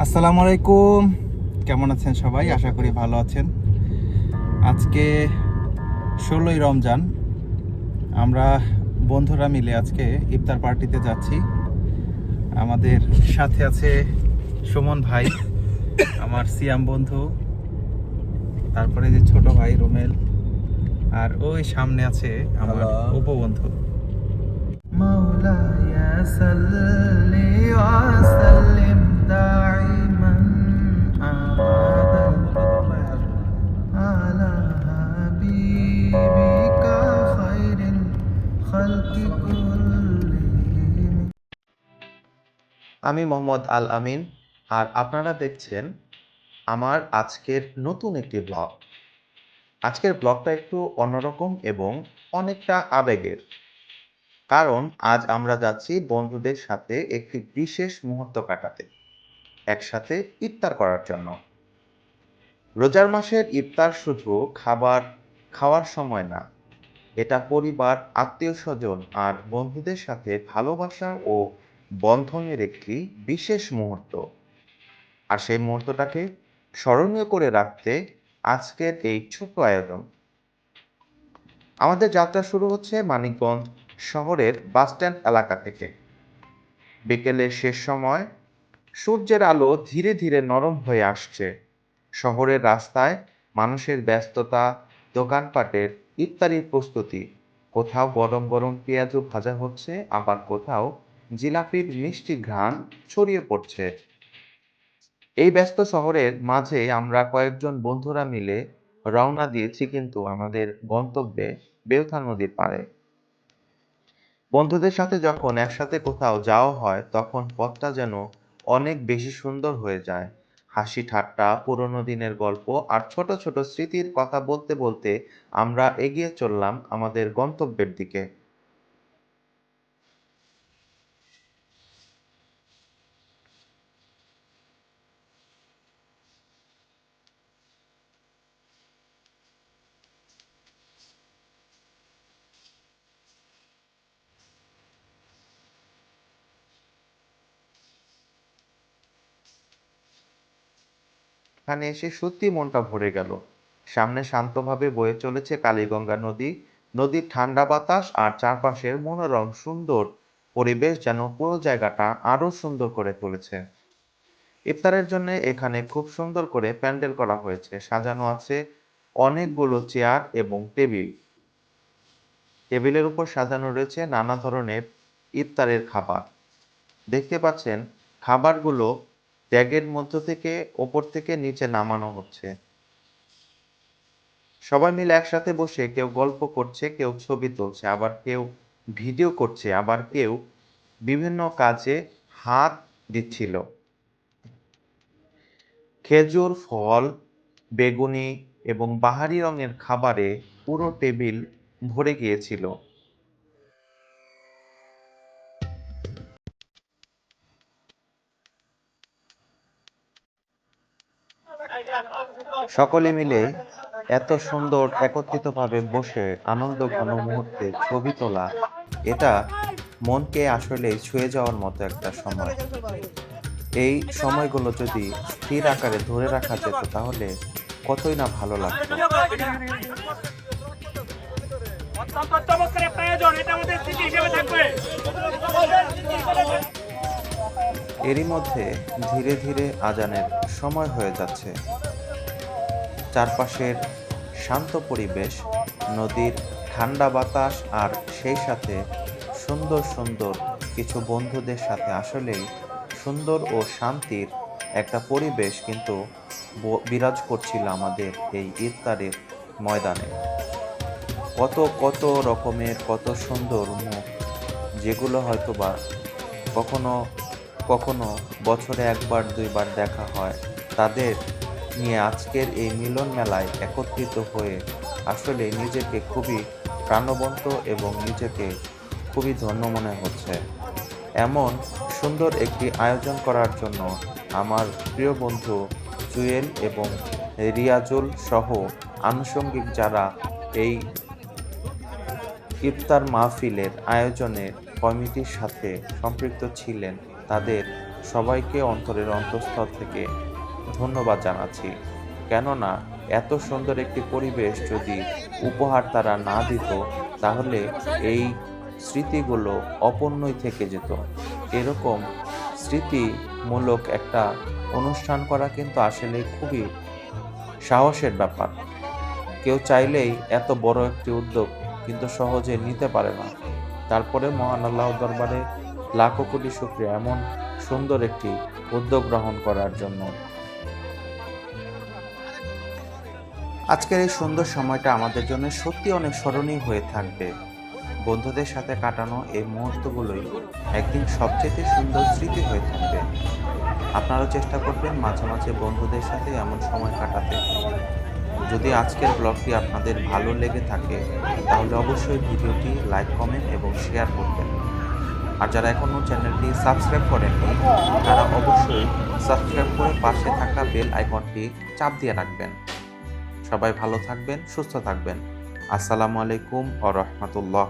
আসসালামু আলাইকুম, কেমন আছেন সবাই? আশা করি ভালো আছেন। আজকে 16ই রমজান। আমরা বন্ধুরা মিলে আজকে ইফতার পার্টিতে যাচ্ছি। আমাদের সাথে আছে সুমন ভাই, আমার সিয়াম বন্ধু, তারপরে যে ছোট ভাই রুমেল, আর ওই সামনে আছে আমার উপবন্ধু। মাওলায়া সাল্লি ওয়া সাল্লিম দাইমান আবাদান আলা হাবিবিকা খায়রিল খালকি কুল্লিহিম। আমি মোহাম্মদ আল আমিন, আর আপনারা দেখছেন আমার আজকের নতুন একটি ব্লগ। আজকের ব্লগটা একটু অন্যরকম এবং অনেকটা আবেগের, কারণ আজ আমরা যাচ্ছি বন্ধুদের সাথে একটি বিশেষ মুহূর্ত কাটাতে, একসাথে ইফতার করার জন্য। রোজার মাসের ইফতার শুধু খাবার খাওয়ার সময় না, এটা পরিবার, আত্মীয় স্বজন আর বন্ধুদের সাথে ভালোবাসা ও বন্ধনের একটি বিশেষ মুহূর্ত। আর সেই মুহূর্তটাকে স্মরণীয় করে রাখতে আজকের এই ছোট্ট আয়োজন। আমাদের যাত্রা শুরু হচ্ছে মানিকগঞ্জ শহরের বাসস্ট্যান্ড এলাকা থেকে। বিকেলের শেষ সময়, সূর্যের আলো ধীরে ধীরে নরম হয়ে আসছে। শহরের রাস্তায় মানুষের ব্যস্ততা, দোকানপাটের ইফতারির প্রস্তুতি। কোথাও গরম গরম পেঁয়াজু ভাজা হচ্ছে, আবার কোথাও জিলাপির মিষ্টি ঘ্রাণ ছড়িয়ে পড়ছে। এই ব্যস্ত শহরের মাঝে আমরা কয়েকজন বন্ধুরা মিলে রওনা দিয়েছি কিন্তু আমাদের গন্তব্যে বেলথা নদীর পাড়ে। বন্ধুদের সাথে যখন একসাথে কোথাও যাওয়া হয়, তখন পথটা যেন অনেক বেশি সুন্দর হয়ে যায়। হাসি ঠাট্টা, পুরোনো দিনের গল্প আর ছোট ছোট স্মৃতির কথা বলতে বলতে আমরা এগিয়ে চললাম আমাদের গন্তব্যের দিকে। এখানে এসে সত্যি মনটা ভরে গেল। সামনে শান্তভাবে বয়ে চলেছে কালীগঙ্গা নদী। নদীর ঠান্ডা বাতাস আর চারপাশের মনোরম সুন্দর পরিবেশ যেন পুরো জায়গাটা আরো সুন্দর করে তুলেছে। ইফতারের জন্য এখানে খুব সুন্দর করে প্যান্ডেল করা হয়েছে, সাজানো আছে অনেকগুলো চেয়ার এবং টেবিল। টেবিলের উপর সাজানো রয়েছে নানা ধরনের ইফতারের খাবার। দেখতে পাচ্ছেন খাবারগুলো ট্যাগের মধ্য থেকে ওপর থেকে নিচে নামানো হচ্ছে। সবাই মিলে একসাথে বসে কেউ গল্প করছে, কেউ ছবি তুলছে, আবার কেউ ভিডিও করছে, আবার কেউ বিভিন্ন কাজে হাত দিচ্ছিল। খেজুর, ফল, বেগুনি এবং বাহারি রঙের খাবারে পুরো টেবিল ভরে গিয়েছিল। সকলে মিলে এত সুন্দর একত্রিতভাবে বসে আনন্দ ঘন মুহূর্তে ছবি তোলা, এটা মনকে আসলে ছুঁয়ে যাওয়ার মতো একটা সময়। এই সময়গুলো যদি স্থির আকারে ধরে রাখা যেত তাহলে কতই না ভালো লাগতো। এরই মধ্যে ধীরে ধীরে আজানের সময় হয়ে যাচ্ছে। চারপাশের শান্ত পরিবেশ, নদীর ঠান্ডা বাতাস আর সেই সাথে সুন্দর সুন্দর কিছু বন্ধুদের সাথে আসলেই সুন্দর ও শান্তির একটা পরিবেশ কিন্তু বিরাজ করছিল আমাদের এই ইফতারের ময়দানে। কত কত রকমের কত সুন্দর মুখ, যেগুলো হয়তোবা কখনো কখনো বছরে একবার দুইবার দেখা হয়, তাদের নিয়ে আজকের এই মিলন মেলায় একত্রিত হয়ে আসলে নিজেকে খুবই প্রাণবন্ত এবং নিজেকে খুবই ধন্য মনে হচ্ছে। এমন সুন্দর একটি আয়োজন করার জন্য আমার প্রিয় বন্ধু জুয়েল এবং রিয়াজুল সহ আনুষঙ্গিক যারা এই ইফতার মাহফিলের আয়োজনে কমিটির সাথে সম্পৃক্ত ছিলেন তাদের সবাইকে অন্তরের অন্তঃস্থল থেকে ধন্যবাদ জানাচ্ছি। কেননা এত সুন্দর একটি পরিবেশ যদি উপহার তারা না দিত তাহলে এই স্মৃতিগুলো অপূর্ণই থেকে যেত। এরকম স্মৃতিমূলক একটা অনুষ্ঠান করা কিন্তু আসলে খুবই সাহসের ব্যাপার। কেউ চাইলেই এত বড় একটি উদ্যোগ কিন্তু সহজে নিতে পারে না। তারপরে মহান আল্লাহর দরবারে লাখো কোটি শুকরিয়া এমন সুন্দর একটি উদ্যোগ গ্রহণ করার জন্য। আজকের এই সুন্দর সময়টা আমাদের জন্য সত্যি অনেক স্মরণীয় হয়ে থাকবে। বন্ধুদের সাথে কাটানো এই মুহূর্তগুলোই একদিন সবচেয়ে সুন্দর স্মৃতি হয়ে থাকবে। আপনারাও চেষ্টা করবেন মাঝে মাঝে বন্ধুদের সাথে এমন সময় কাটাতে। যদি আজকের ব্লগটি আপনাদের ভালো লেগে থাকে তাহলে অবশ্যই ভিডিওটি লাইক, কমেন্ট এবং শেয়ার করবেন। আর যারা এখনও চ্যানেলটি সাবস্ক্রাইব করেননি তারা অবশ্যই সাবস্ক্রাইব করে পাশে থাকা বেল আইকনটি চাপ দিয়ে রাখবেন। সবাই ভালো থাকবেন, সুস্থ থাকবেন। আসসালামু আলাইকুম ওয়া রাহমাতুল্লাহ।